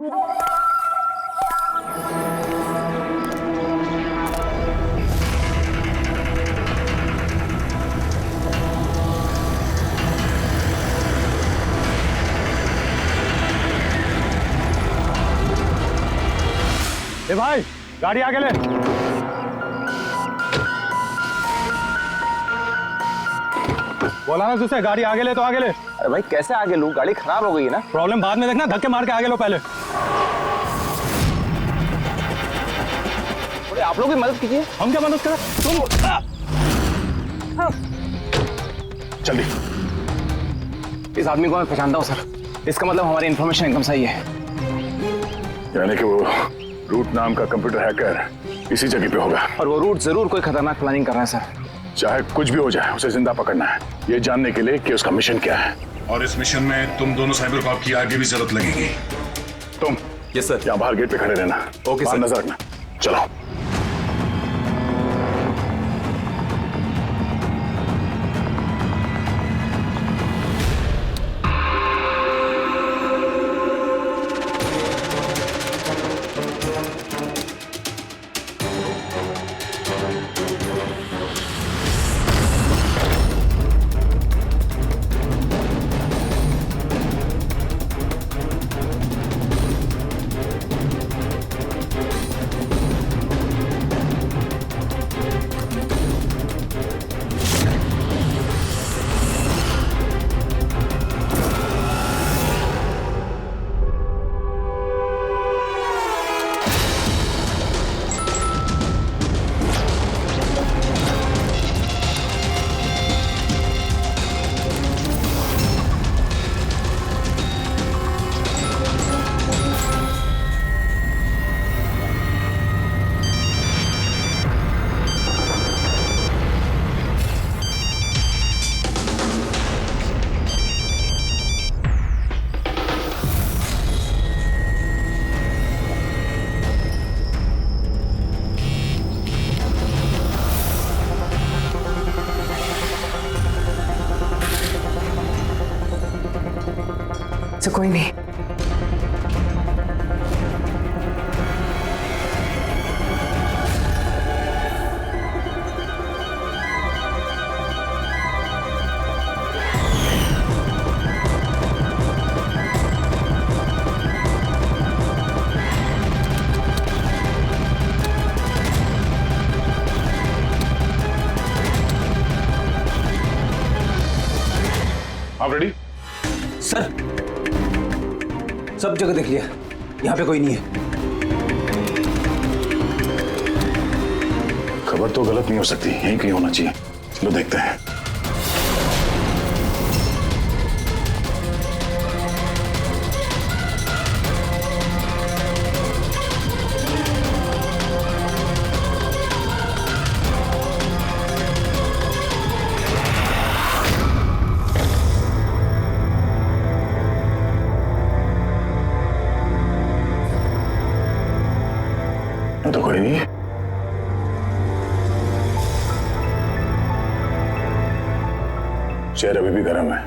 ए भाई, गाड़ी आगे ले। बोला ना तुझसे, गाड़ी आगे ले तो आगे ले। अरे भाई कैसे आगे लूं? गाड़ी खराब हो गई है ना। प्रॉब्लम बाद में देखना, धक्के मार के आगे लो पहले। थोड़ी आप लोग भी मदद कीजिए। हम क्या मदद करें? तुम जल्दी। इस आदमी को मैं पहचानता हूँ सर। इसका मतलब हमारी इन्फॉर्मेशन एकदम सही है। यानी कि वो रूट नाम का कंप्यूटर हैकर इसी जगह पे होगा। और वो रूट जरूर कोई खतरनाक प्लानिंग कर रहा है सर। चाहे कुछ भी हो जाए, उसे जिंदा पकड़ना है, ये जानने के लिए कि उसका मिशन क्या है। और इस मिशन में तुम दोनों साइबर कॉप की आगे भी जरूरत लगेगी। तुम यस सर। यहाँ बाहर गेट पे खड़े रहना। ओके बाहर सर। नजर रखना। चलो। तो कोई नहीं। आप रेडी? सर सब जगह देख लिया, यहाँ पे कोई नहीं है। खबर तो गलत नहीं हो सकती, यहीं कहीं होना चाहिए। चलो देखते हैं। तो कोई नहीं। शहर अभी भी गर्म है,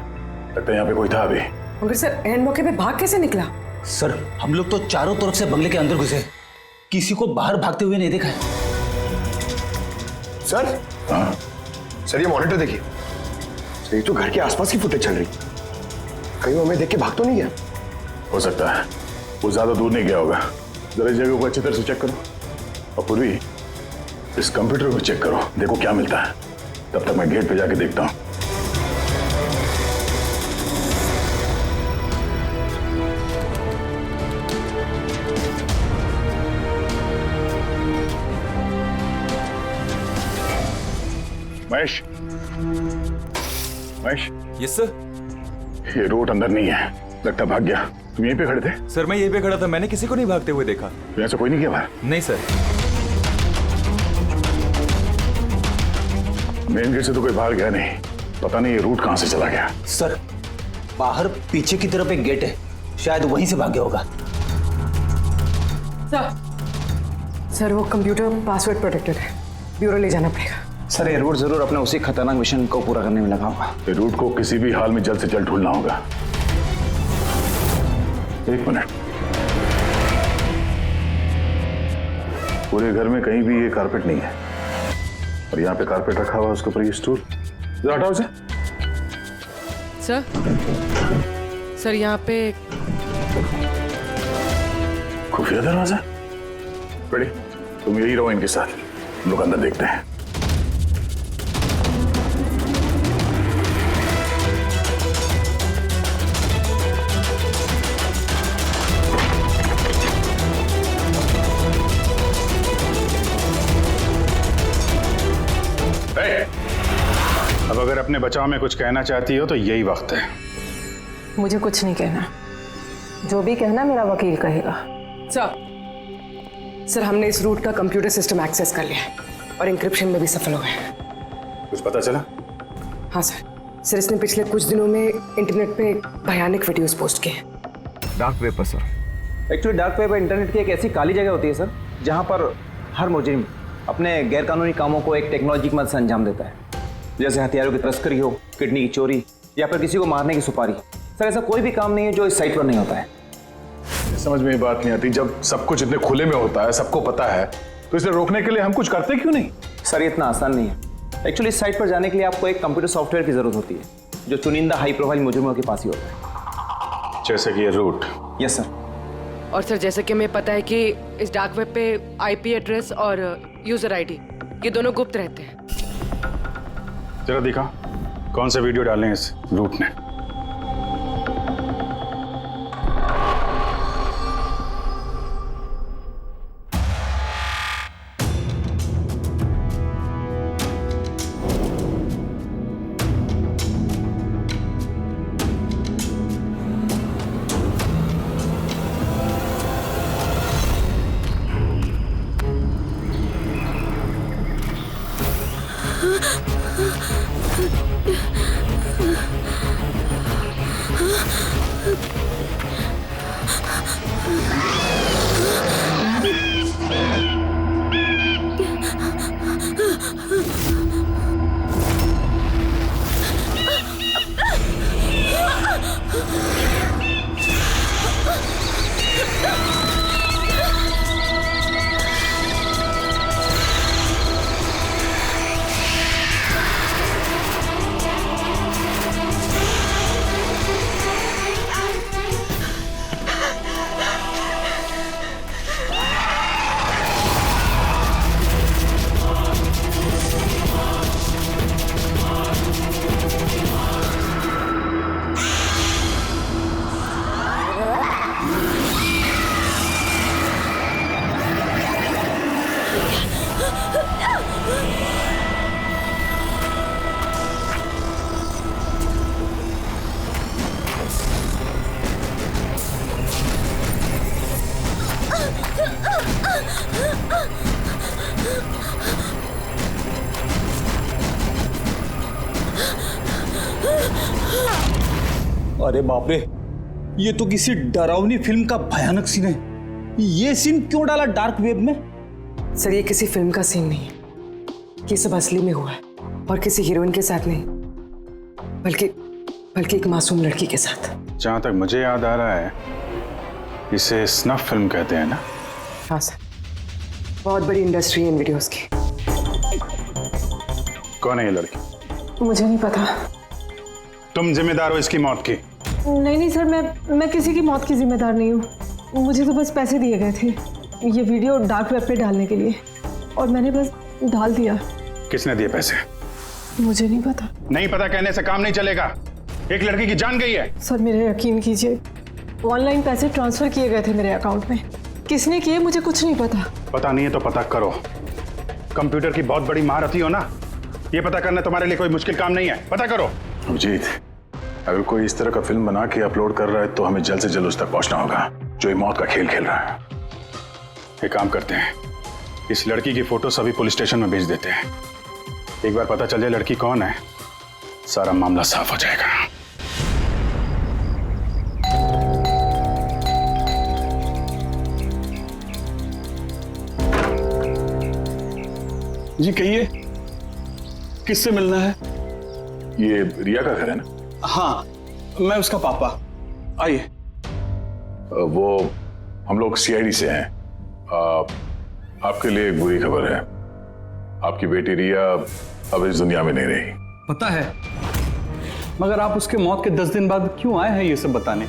लगता है यहाँ पे कोई था अभी। मगर सर एंड मौके पे भाग कैसे निकला? सर हम लोग तो चारों तरफ से बंगले के अंदर घुसे, किसी को बाहर भागते हुए नहीं देखा है। सर हाँ? सर ये मॉनिटर देखिए। सर ये तो घर के आसपास की फुटेज चल रही, कहीं वो हमें देख के भाग तो नहीं गया? हो सकता है, वो ज्यादा दूर नहीं गया होगा। जरा जगह को अच्छी तरह से चेक करो, और पूर्वी इस कंप्यूटर को चेक करो, देखो क्या मिलता है। तब तक मैं गेट पे जाके देखता हूँ। महेश, महेश। Yes sir. ये रोड अंदर नहीं है, लगता भाग गया। तुम यहीं पे खड़े थे? सर मैं यहीं पे खड़ा था, मैंने किसी को नहीं भागते हुए देखा। तो ऐसा कोई नहीं किया बाहर? नहीं सर। मेन गेट से तो कोई बाहर गया नहीं, पता नहीं ये रूट कहां से चला गया। सर बाहर पीछे की तरफ एक गेट है, शायद वहीं से भाग गया होगा। सर वो कंप्यूटर पासवर्ड प्रोटेक्टेड है, ब्यूरो ले जाना पड़ेगा। सर ये रूट जरूर अपने उसी खतरनाक मिशन को पूरा करने में लगा होगा। ये रूट को किसी भी हाल में जल्द से जल्द ढूंढना होगा। एक मिनट। पूरे घर में कहीं भी ये कारपेट नहीं है, और यहाँ पे कारपेट रखा हुआ है, उसके ऊपर ये स्टूल। जरा हटाओ इसे। सर यहाँ पे खुफिया दरवाजा। बड़ी, तुम यही रहो इनके साथ, हम लोग अंदर देखते हैं। अब अगर अपने बचाव में कुछ कहना चाहती हो तो यही वक्त है। मुझे कुछ नहीं कहना, जो भी कहना मेरा वकील कहेगा। सर हमने इस रूट का कंप्यूटर सिस्टम एक्सेस कर लिया है और इंक्रिप्शन में भी सफल हो गए हैं। कुछ पता चला? हाँ सर इसने पिछले कुछ दिनों में इंटरनेट पे भयानक वीडियोस पोस्ट किए हैं। डार्क वेब पर sir. Actually dark web internet की एक ऐसी काली जगह होती है सर, जहाँ पर हर मुजरिम अपने गैरकानूनी कामों को एक टेक्नोलॉजी की मदद से अंजाम देता है, जैसे हथियारों की तस्करी हो, किडनी की चोरी, या फिर किसी को मारने की सुपारी। सर ऐसा कोई भी काम नहीं है जो इस साइट पर नहीं होता है। समझ में ये बात नहीं आती, जब सब कुछ इतने खुले में होता है, सबको पता है, तो इसे रोकने के लिए हम कुछ करते क्यों नहीं? सर ये इतना आसान नहीं है। एक्चुअली इस साइट पर जाने के लिए आपको एक कंप्यूटर सॉफ्टवेयर की जरूरत होती है, जो चुनिंदा हाई प्रोफाइल मुजरिमों के पास ही होता है। जैसे कि ये रूट। Yes sir. और सर जैसे कि हमें पता है कि इस डार्क वेब पे आईपी एड्रेस और यूजर आईडी ये दोनों गुप्त रहते हैं। जरा दिखा कौन से वीडियो डाले हैं इस रूट ने। अरे बाप रे, ये तो किसी डरावनी फिल्म का भयानक सीन है। ये सीन क्यों डाला डार्क वेब में? सर ये किसी फिल्म का सीन नहीं है, ये सब असली में हुआ है और किसी हीरोइन के साथ नहीं, बल्कि एक मासूम लड़की के साथ। जहां तक मुझे याद आ रहा है इसे स्नफ फिल्म कहते हैं ना? हाँ सर, बहुत बड़ी इंडस्ट्री है इन वीडियोस की। कौन है ये लड़की? मुझे नहीं पता। तुम जिम्मेदार हो इसकी मौत की? नहीं सर, मैं किसी की मौत की जिम्मेदार नहीं हूँ। मुझे तो बस पैसे दिए गए थे ये वीडियो डार्क वेब पे डालने के लिए, और मैंने बस डाल दिया। किसने दिए पैसे? मुझे नहीं पता। नहीं पता कहने से काम नहीं चलेगा। एक लड़की की जान गई है। सर मेरे यकीन कीजिए, ऑनलाइन पैसे ट्रांसफर किए गए थे मेरे अकाउंट में। किसने किए मुझे कुछ नहीं पता। पता नहीं है तो पता करो। कंप्यूटर की बहुत बड़ी महारथी हो ना, ये पता करना तुम्हारे लिए कोई मुश्किल काम नहीं है। पता करो। अभिजीत, अगर कोई इस तरह का फिल्म बना के अपलोड कर रहा है तो हमें जल्द से जल्द उस तक पहुंचना होगा जो ये मौत का खेल खेल रहा है। एक काम करते हैं, इस लड़की की फोटो सभी पुलिस स्टेशन में भेज देते हैं। एक बार पता चल जाए लड़की कौन है, सारा मामला साफ हो जाएगा। जी कहिए, किससे मिलना है? ये रिया का घर है ना? हाँ, मैं उसका पापा। आइए। वो हम लोग सीआईडी से हैं। आपके लिए एक बुरी खबर है। आपकी बेटी रिया अब इस दुनिया में नहीं रही। पता है, मगर आप उसके मौत के 10 दिन बाद क्यों आए हैं ये सब बताने?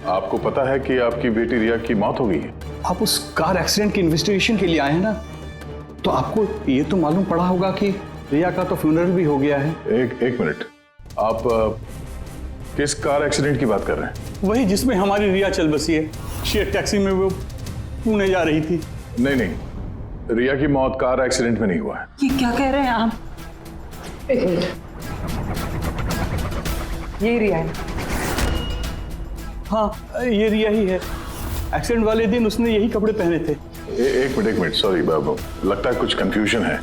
आपको पता है कि आपकी बेटी रिया की मौत हो गई है? आप उस कार एक्सीडेंट की इन्वेस्टिगेशन के लिए आए हैं ना, तो आपको ये तो मालूम पड़ा होगा कि रिया का तो फ्यूनरल भी हो गया है। एक मिनट, आप किस कार एक्सीडेंट की बात कर रहे हैं? वही जिसमें हमारी रिया चल बसी है। शेयर टैक्सी में वो पुणे जा रही थी। नहीं, रिया की मौत कार एक्सीडेंट में नहीं हुआ है। ये क्या कह रहे हैं आप? एक मिनट, यही रिया है। हाँ, ये रिया ही है। एक्सीडेंट वाले दिन उसने यही कपड़े पहने थे। एक मिनट, सॉरी बाबू, लगता है कुछ कंफ्यूजन है।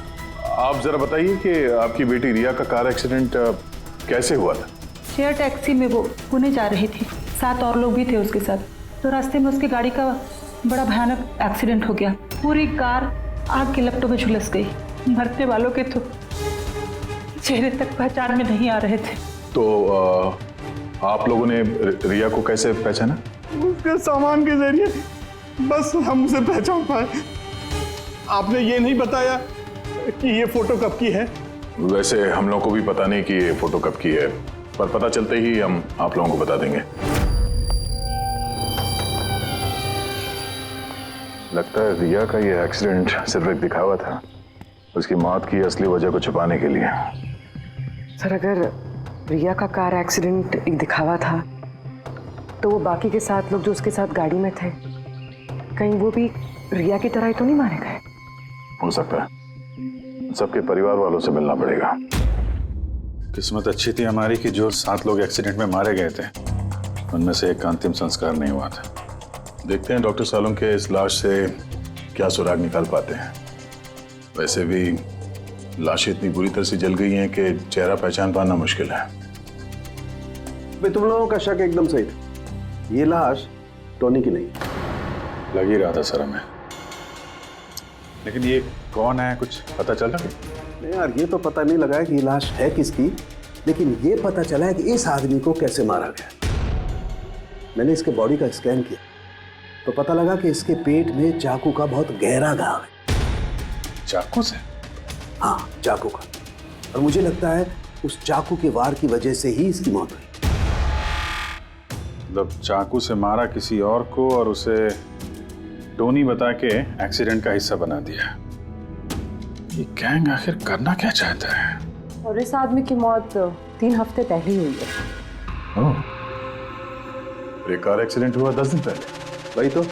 आप जरा बताइए कि आपकी बेटी रिया का कार एक्सीडेंट कैसे हुआ था? शेयर टैक्सी में वो पुणे जा रही थी, 7 और लोग भी थे उसके साथ। तो रास्ते में उसकी गाड़ी का बड़ा भयानक एक्सीडेंट हो गया। पूरी कार आग के लपटों में झुलस गई। मरने वालों के तो चेहरे तक पहचान में नहीं आ रहे थे। तो आप लोगों ने रिया को कैसे पहचाना? उसके सामान के जरिए बस हम उसे पहचान पाए। आपने ये नहीं बताया कि ये फोटो कब की है? वैसे हम लोगों को भी पता नहीं कि ये फोटो कब की है, पर पता चलते ही हम आप लोगों को बता देंगे। लगता है रिया का ये एक्सीडेंट सिर्फ एक दिखावा था, उसकी मौत की असली वजह को छुपाने के लिए। सर, अगर रिया का कार एक्सीडेंट एक दिखावा था, तो वो बाकी के 7 लोग जो उसके साथ गाड़ी में थे, कहीं वो भी रिया की तरह ही तो नहीं मारे गए? हो सकता है। सबके परिवार वालों से मिलना पड़ेगा। किस्मत अच्छी थी हमारी कि जो 7 लोग एक्सीडेंट में मारे गए थे, उनमें से एक का अंतिम संस्कार नहीं हुआ था। देखते हैं डॉक्टर सालुंके इस लाश से क्या सुराग निकाल पाते हैं। वैसे भी लाशें इतनी बुरी तरह से जल गई हैं कि चेहरा पहचान पाना मुश्किल है। तुम लोगों का शक एकदम सही था। ये लाश टोनी की नहीं। लग ही रहा था सर हमें, लेकिन ये कौन है कुछ पता चला? नहीं यार, ये तो पता नहीं लगा है कि ये लाश है किसकी, लेकिन ये पता चला है कि इस आदमी को कैसे मारा गया। मैंने इसके बॉडी का स्कैन किया तो पता लगा कि इसके पेट में चाकू का बहुत गहरा घाव है। चाकू से? हाँ, चाकू का। और मुझे लगता है उस चाकू के वार की वजह से ही इसकी मौत हुई। मतलब चाकू से मारा किसी और को और उसे टोनी बता के एक्सीडेंट का हिस्सा बना दिया। ये गैंग आखिर करना क्या चाहता है? और इस आदमी की मौत 3 हफ्ते पहले ही हुई है। एक कार एक्सीडेंट हुआ 10 दिन पहले। वही तो,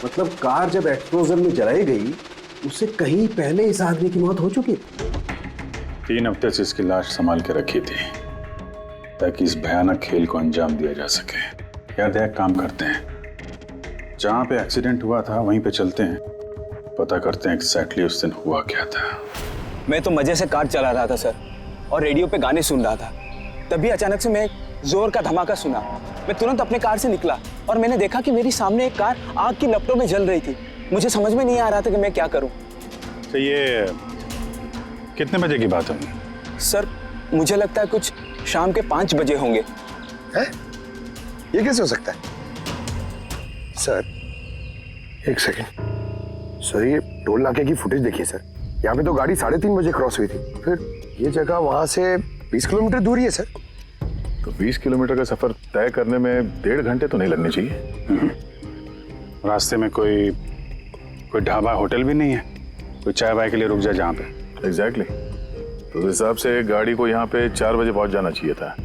मतलब कार जब एक्सप्लोजन में जलाई गई उससे कहीं पहले इस आदमी की मौत हो चुकी। 3 हफ्ते से इसकी लाश संभाल के रखी थी ताकि इस भयानक खेल को अंजाम दिया जा सके। यार एक काम करते हैं, जहां पे एक्सीडेंट हुआ था वहीं पे चलते हैं, पता करते हैं एग्जैक्टली उस दिन हुआ क्या था। मैं तो मजे से कार चला रहा था सर, और रेडियो पे गाने सुन रहा था। तभी अचानक से मैं जोर का धमाका सुना। मैं तुरंत अपने कार से निकला और मैंने देखा कि मेरी सामने एक कार आग की लपटों में जल रही थी। मुझे समझ में नहीं आ रहा था कि मैं क्या करूं। तो ये कितने बजे की बात होगी? सर, मुझे लगता है कुछ शाम के 5 बजे होंगे। है? ये कैसे हो सकता है? सर, एक सेकेंड सर, ये टोल नाके की फुटेज देखिए सर। यहाँ पे तो गाड़ी 3:30 बजे क्रॉस हुई थी। फिर ये जगह वहां से 20 किलोमीटर दूर ही है सर। तो 20 किलोमीटर का सफर तय करने में 1.5 घंटे तो नहीं लगने चाहिए। रास्ते में कोई ढाबा होटल भी नहीं है, कोई चाय वाय के लिए रुक जाए जहाँ पे। एग्जैक्टली। तो उस हिसाब से गाड़ी को यहाँ पे 4 बजे पहुँच जाना चाहिए था,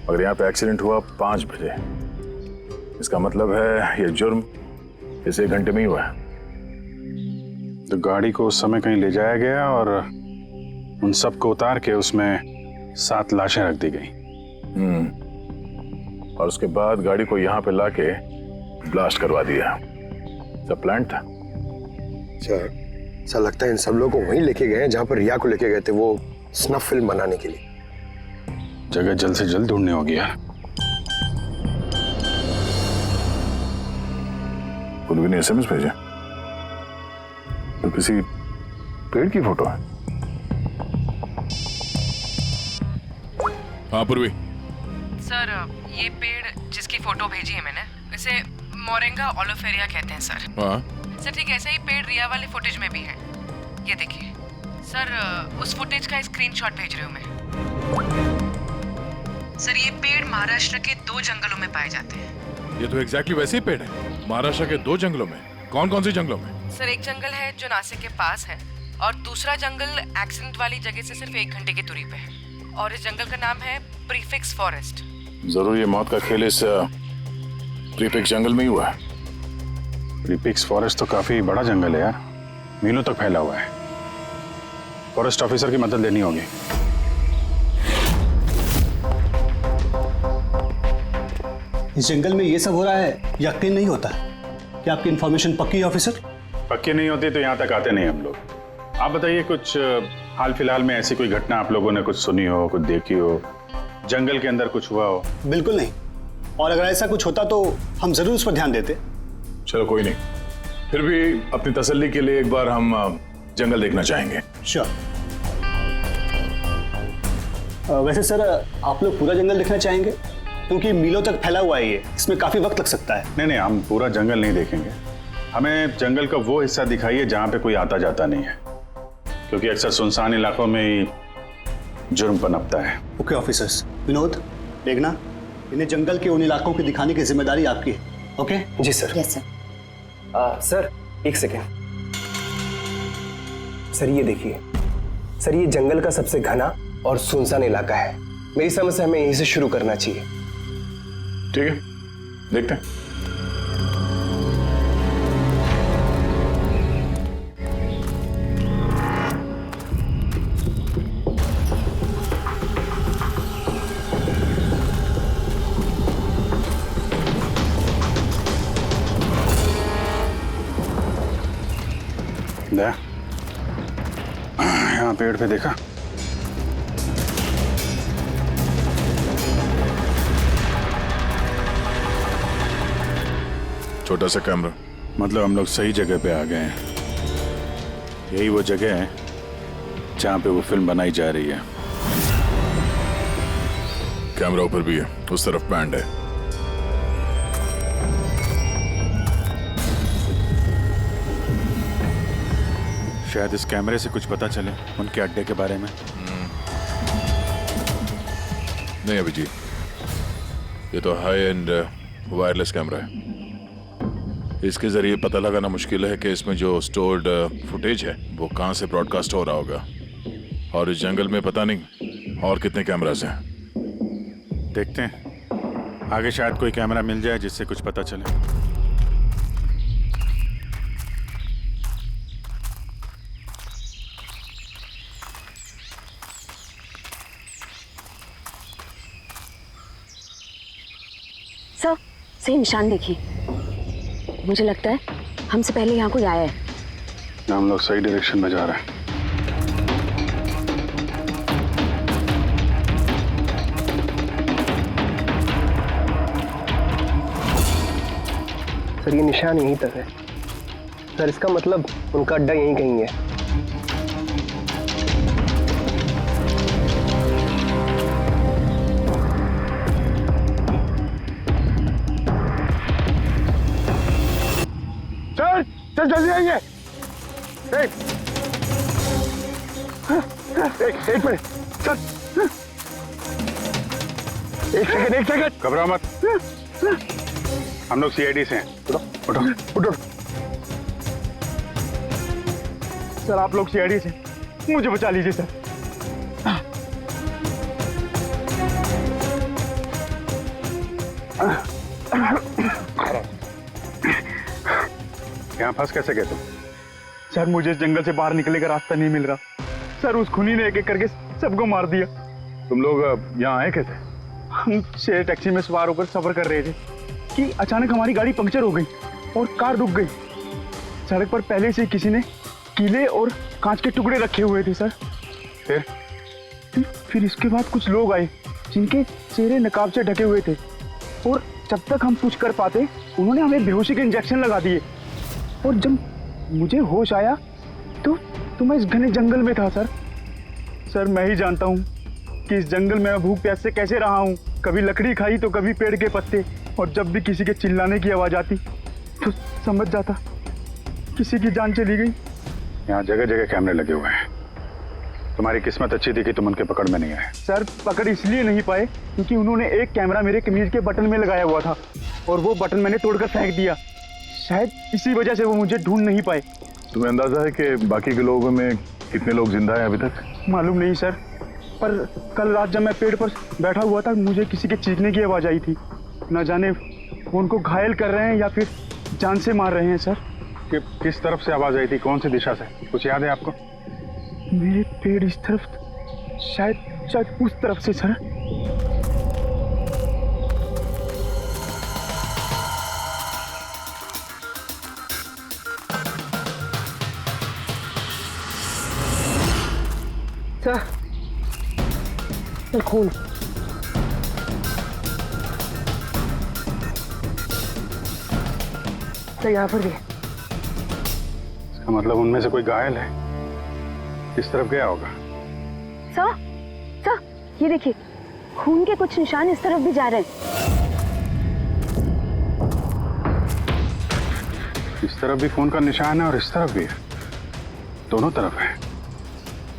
मगर यहाँ पे एक्सीडेंट हुआ 5 बजे। इसका मतलब है ये जुर्म इस 1 घंटे में ही हुआ है। तो गाड़ी को उस समय कहीं ले जाया गया और उन सबको उतार के उसमें 7 लाशें रख दी गई। और उसके बाद गाड़ी को यहाँ पे लाके ब्लास्ट करवा दिया। सब प्लान था। सर, ऐसा लगता है इन सब लोगों को वहीं लेके गए हैं जहां पर रिया को लेके गए थे, वो स्नफ फिल्म बनाने के लिए। जगह जल्द से जल्द ढूंढनी होगी यार। पूर्वी ने SMS भेजा तो किसी पेड़ की फोटो है। हाँ पूर्वी। सर, ये पेड़ जिसकी फोटो भेजी है मैंने, वैसे मोरिंगा ओलिफेरिया कहते हैं सर। हाँ सर ठीक ऐसा ही पेड़ रिया वाले फुटेज में भी है। ये देखिए सर, उस फुटेज का स्क्रीनशॉट भेज रही हूँ मैं। सर ये पेड़ महाराष्ट्र के 2 जंगलों में पाए जाते हैं। ये तो एग्जैक्टली वैसे ही पेड़ है, महाराष्ट्र के 2 जंगलों में। कौन कौन से जंगलों में? सर एक जंगल है जो नासिक के पास है और दूसरा जंगल एक्सीडेंट वाली जगह से सिर्फ 1 घंटे की दूरी पे है और इस जंगल का नाम है प्रीफिक्स फॉरेस्ट। जरूर ये मौत का खेल इस प्रीफिक्स जंगल में ही हुआ है। प्रीफिक्स फॉरेस्ट तो काफी बड़ा जंगल है यार, मीलों तक फैला हुआ है। फॉरेस्ट ऑफिसर की मदद लेनी होगी। इस जंगल में ये सब हो रहा है, यकीन नहीं होता। क्या आपकी इंफॉर्मेशन पक्की है ऑफिसर? पक्की नहीं होती तो यहाँ तक आते नहीं हम लोग। आप बताइए कुछ हाल फिलहाल में ऐसी कोई घटना आप लोगों ने कुछ सुनी हो, कुछ देखी हो, जंगल के अंदर कुछ हुआ हो? बिल्कुल नहीं, और अगर ऐसा कुछ होता तो हम जरूर उस पर ध्यान देते। चलो कोई नहीं, फिर भी अपनी तसल्ली के लिए एक बार हम जंगल देखना चाहेंगे। श्योर। वैसे सर आप लोग पूरा जंगल देखना चाहेंगे? क्योंकि मीलों तक फैला हुआ है ये, इसमें काफी वक्त लग सकता है। नहीं, हम पूरा जंगल नहीं देखेंगे। हमें जंगल का वो हिस्सा दिखाइए जहाँ पे कोई आता जाता नहीं है, क्योंकि अक्सर सुनसान इलाकों में ही जुर्म पनपता है। Okay officers. विनोद, देखना, इन्हें जंगल के उन इलाकों की दिखाने की जिम्मेदारी आपकी है। ओके? जी सर। Yes sir. सर एक सेकेंड। सर ये देखिए, सर ये जंगल का सबसे घना और सुनसान इलाका है। मेरी समझ से हमें यहीं से शुरू करना चाहिए। ठीक है, देखते हैं। यहाँ पेड़ पे देखा? छोटा सा कैमरा। मतलब हम लोग सही जगह पे आ गए हैं। यही वो जगह है जहाँ पे वो फिल्म बनाई जा रही है। कैमरा ऊपर भी है, उस तरफ बैंड है। शायद इस कैमरे से कुछ पता चले उनके अड्डे के बारे में। नहीं अभिजीत, ये तो हाई एंड वायरलेस कैमरा है। इसके जरिए पता लगाना मुश्किल है कि इसमें जो स्टोर्ड फुटेज है वो कहाँ से ब्रॉडकास्ट हो रहा होगा, और इस जंगल में पता नहीं और कितने कैमरास हैं। देखते हैं, आगे शायद कोई कैमरा मिल जाए जिससे कुछ पता चले। सर सही निशान देखिए, मुझे लगता है हमसे पहले यहाँ कोई आया है। हम लोग सही डायरेक्शन में जा रहे हैं। सर ये निशान यहीं तक है। सर इसका मतलब उनका अड्डा यहीं कहीं है। चल जल्दी आइए। एक मिनट, चल। एक सेकंड। घबराओ मत, हम लोग सीआईडी से हैं। उठो उठो। सर आप लोग सीआईडी से, मुझे बचा लीजिए सर। यहाँ फंस कैसे गए तुम? सर मुझे इस जंगल से बाहर निकलने का रास्ता नहीं मिल रहा। सर उस खूनी ने एक एक करके सबको मार दिया। तुम लोग यहाँ आए कैसे? हम शेयर टैक्सी में सवार होकर सफर कर रहे थे कि अचानक हमारी गाड़ी पंक्चर हो गई और कार रुक गई। सड़क पर पहले से किसी ने कीले और कांच के टुकड़े रखे हुए थे सर। फिर इसके बाद कुछ लोग आए जिनके चेहरे नकाब से ढके हुए थे, और जब तक हम कुछ कर पाते उन्होंने हमें बेहोशी के इंजेक्शन लगा दिए। और जब मुझे होश आया तो मैं इस घने जंगल में था सर। सर मैं ही जानता हूँ कि इस जंगल में मैं भूख प्यास से कैसे रहा हूँ। कभी लकड़ी खाई तो कभी पेड़ के पत्ते, और जब भी किसी के चिल्लाने की आवाज आती तो समझ जाता किसी की जान चली गई। यहाँ जगह जगह कैमरे लगे हुए हैं। तुम्हारी किस्मत अच्छी थी कि तुम उनके पकड़ में नहीं आए। सर पकड़ इसलिए नहीं पाए क्योंकि उन्होंने एक कैमरा मेरे कमीज के बटन में लगाया हुआ था और वो बटन मैंने तोड़कर फेंक दिया। शायद इसी वजह से वो मुझे ढूंढ नहीं पाए। तुम्हें अंदाजा है कि बाकी के लोगों में कितने लोग जिंदा हैं अभी तक? मालूम नहीं सर, पर कल रात जब मैं पेड़ पर बैठा हुआ था मुझे किसी के चीखने की आवाज आई थी। न जाने वो उनको घायल कर रहे हैं या फिर जान से मार रहे हैं सर। कि किस तरफ से आवाज आई थी, कौन सी दिशा से, कुछ याद है आपको? मेरे पेड़ इस तरफ, शायद उस तरफ से सर। सर खून। तो यहाँ पर भी है। इसका मतलब उनमें से कोई घायल है। किस तरफ गया होगा? सर ये देखिए, खून के कुछ निशान इस तरफ भी जा रहे हैं। इस तरफ भी खून का निशान है और इस तरफ भी है। दोनों तरफ है।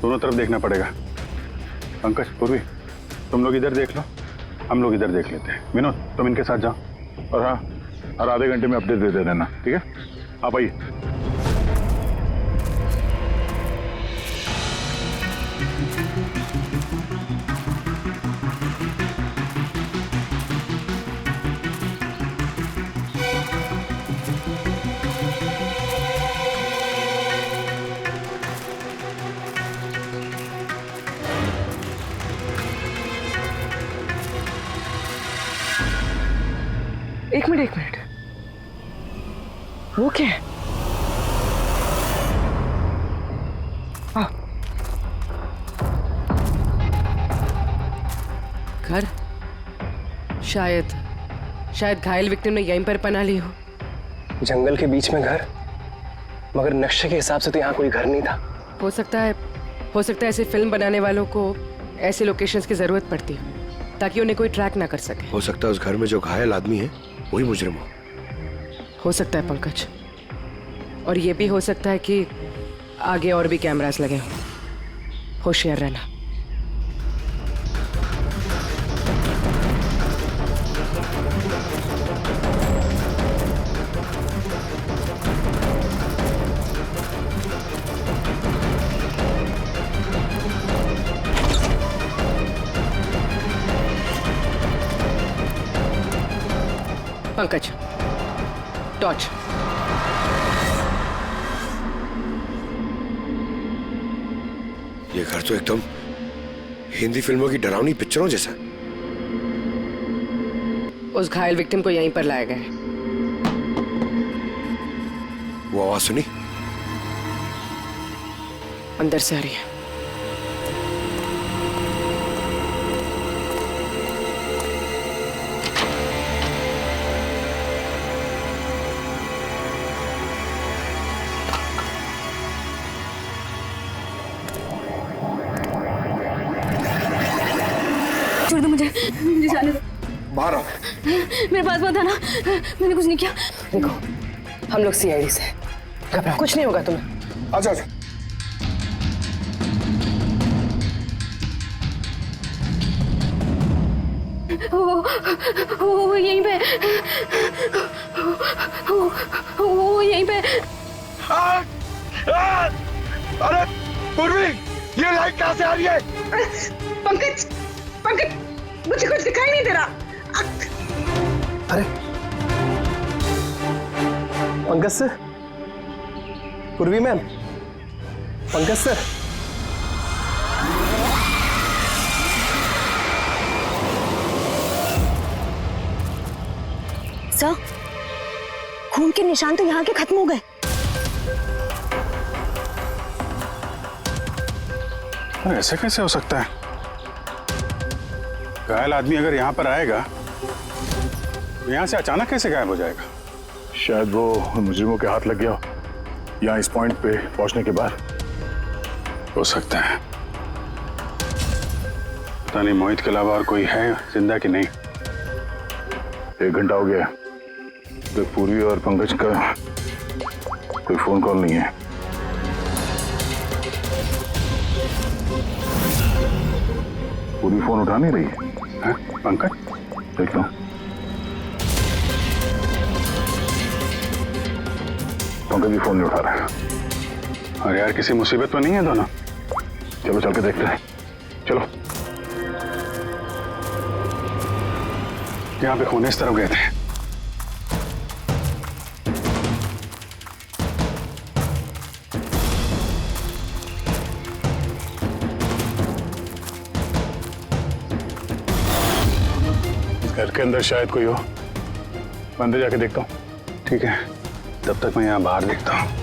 दोनों तरफ देखना पड़ेगा। पंकज, पूर्वी, तुम लोग इधर देख लो, हम लोग इधर देख लेते हैं। विनोद, तुम इनके साथ जाओ और हाँ, हर आधे घंटे में अपडेट दे देना, ठीक है? आप आइए। एक मिनट, वो क्या है? घर, शायद घायल विक्टिम ने यहीं पर पनाह ली हो। जंगल के बीच में घर, मगर नक्शे के हिसाब से तो यहाँ कोई घर नहीं था। हो सकता है ऐसे फिल्म बनाने वालों को ऐसे लोकेशंस की जरूरत पड़ती हो ताकि उन्हें कोई ट्रैक ना कर सके। हो सकता है उस घर में जो घायल आदमी है वही मुजरिम हो सकता है पंकज, और ये भी हो सकता है कि आगे और भी कैमरास लगे हों। होशियार रहना। पंकज, टॉर्च। ये घर तो एकदम हिंदी फिल्मों की डरावनी पिक्चरों जैसा। उस घायल विक्टिम को यहीं पर लाया गया है। वो आवाज सुनी? अंदर से आ रही है। छोड़ दो मुझे जाने दो। बाहर आओ। मेरे पास मत आना, मैंने कुछ नहीं किया। देखो, हम लोग सीआईडी से, घबराओ, कुछ नहीं होगा तुम्हें। आजा। वो यहीं पे, वो यहीं पे। अरे पूर्वी, ये लाइट कहाँ से आ रही है? पंकज, मुझे कुछ दिखाई नहीं दे रहा। अरे पंकज सर, पूर्वी मैम, पंकज सर। सर, खून के निशान तो यहाँ के खत्म हो गए। ऐसे कैसे हो सकता है? घायल आदमी अगर यहाँ पर आएगा तो यहाँ से अचानक कैसे गायब हो जाएगा? शायद वो मुजरिमों के हाथ लग गया हो, यहाँ इस पॉइंट पे पहुंचने के बाद। हो सकता है। पता नहीं मोहित के अलावा और कोई है जिंदा कि नहीं। 1 घंटा हो गया तो पूर्वी और पंकज का कोई फोन कॉल नहीं है। पूर्वी फोन उठा नहीं रही है? पंकज देखता हूं। पंकज भी फोन नहीं उठा रहा है। अरे यार किसी मुसीबत में नहीं है दोनों। चलो चल के देखते हैं। चलो। यहाँ पे खून इस तरफ गए थे। घर के अंदर शायद कोई हो। अंदर जाके देखता हूँ। ठीक है, तब तक मैं यहाँ बाहर देखता हूँ।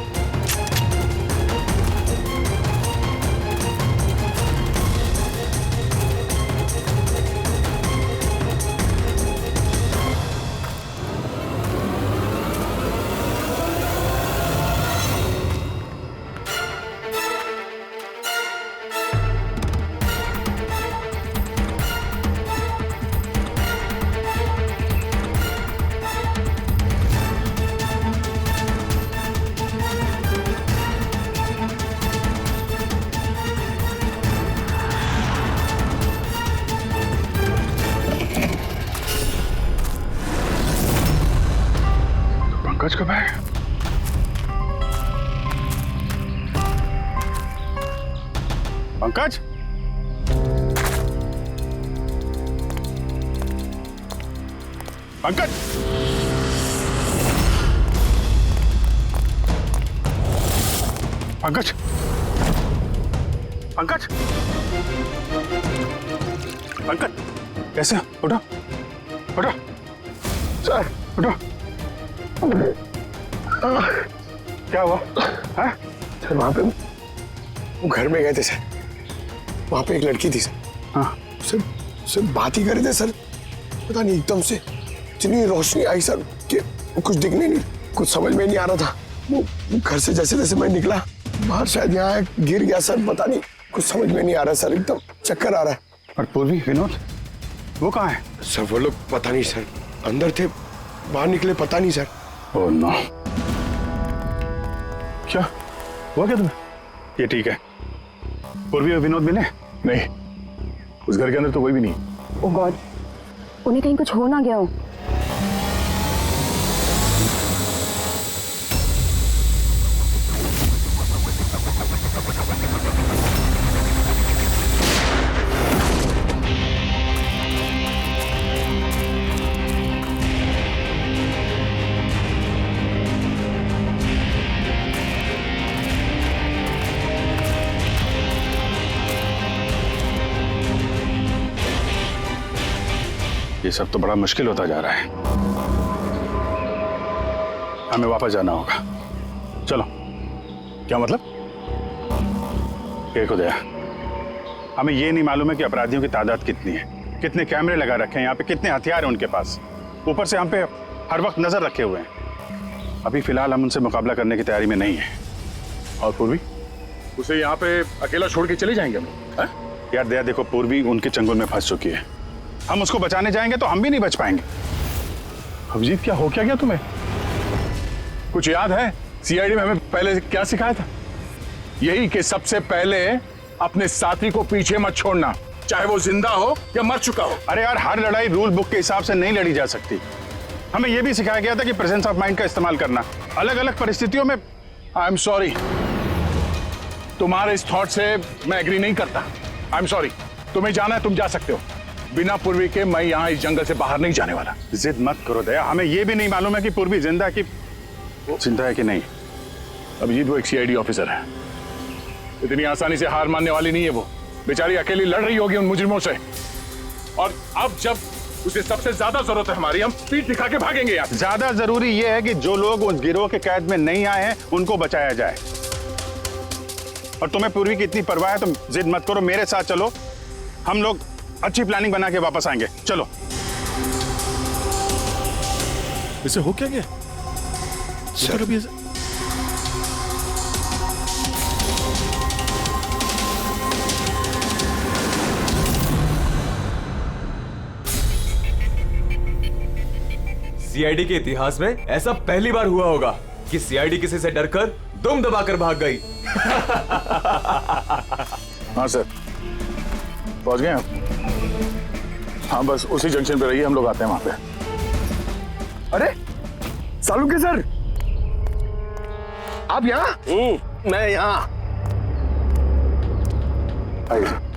पंकज कब है? पंकज? पंकज? पंकज? पंकज? पंकज? कैसे? उठो, उठो, सर, उठो। क्या हुआ? हाँ? सर वहां पे वो घर में गए थे सर। वहां पे एक लड़की थी सर। हाँ। सर बात ही कर रहे थे सर। पता नहीं एकदम से इतनी रोशनी आई सर कि कुछ दिखने नहीं, कुछ समझ में नहीं आ रहा था। वो घर से जैसे जैसे मैं निकला बाहर शायद यहाँ गिर गया सर। पता नहीं कुछ समझ में नहीं आ रहा सर, एकदम चक्कर आ रहा है। और पूर्वी, विनोद वो कहाँ है? सर वो लोग पता नहीं सर, अंदर थे बाहर निकले पता नहीं सर। Oh no. क्या हुआ क्या तुम्हें? ये ठीक है। पूर्वी और विनोद मिले? नहीं, उस घर के अंदर तो कोई भी नहीं। ओह गॉड, उन्हें कहीं कुछ हो ना गया हो। ये सब तो बड़ा मुश्किल होता जा रहा है। हमें वापस जाना होगा। चलो। क्या मतलब? एक हो गया। हमें ये नहीं मालूम है कि अपराधियों की तादाद कितनी है, कितने कैमरे लगा रखे हैं यहाँ पे, कितने हथियार हैं उनके पास। ऊपर से हम पे हर वक्त नजर रखे हुए हैं। अभी फिलहाल हम उनसे मुकाबला करने की तैयारी में नहीं है। और पूर्वी, उसे यहाँ पे अकेला छोड़ के चले जाएंगे हम? यार दया देखो, पूर्वी उनके चंगुल में फंस चुकी है। हम उसको बचाने जाएंगे तो हम भी नहीं बच पाएंगे। अभिजीत क्या हो क्या गया तुम्हें? कुछ याद है सीआईडी में हमें पहले क्या सिखाया था? यही कि सबसे पहले अपने साथी को पीछे मत छोड़ना, चाहे वो जिंदा हो या मर चुका हो। अरे यार, हर लड़ाई रूल बुक के हिसाब से नहीं लड़ी जा सकती। हमें यह भी सिखाया गया था कि प्रेजेंस ऑफ माइंड का इस्तेमाल करना अलग अलग परिस्थितियों में। आई एम सॉरी, तुम्हारे इस थॉट से मैं एग्री नहीं करता। I am sorry. तुम्हें जाना है तुम जा सकते हो, बिना पूर्वी के मैं यहाँ इस जंगल से बाहर नहीं जाने वाला। जिद मत करो दया, हमें यह भी नहीं मालूम है कि पूर्वी जिंदा है कि नहीं। अभिजीत वो एक सीआईडी ऑफिसर है, इतनी आसानी से हार मानने वाली नहीं है। वो बेचारी अकेली लड़ रही होगी उन मुजरिमों से, और अब जब उसे सबसे ज्यादा जरूरत है हमारी, हम पीठ दिखा के भागेंगे यहाँ। ज्यादा जरूरी यह है कि जो लोग उस गिरोह के कैद में नहीं आए हैं उनको बचाया जाए। और तुम्हें पूर्वी की इतनी परवाह है, तुम जिद मत करो, मेरे साथ चलो। हम लोग अच्छी प्लानिंग बना के वापस आएंगे। चलो। इसे हो क्या गया सर? अभी सीआईडी के इतिहास में ऐसा पहली बार हुआ होगा कि सीआईडी किसी से डरकर दुम दबाकर भाग गई। हाँ सर, पहुंच गए आप? हाँ बस उसी जंक्शन पे रहिए, हम लोग आते हैं वहां पे। अरे सालुंके सर, आप यहाँ? मैं यहाँ। आइए सर।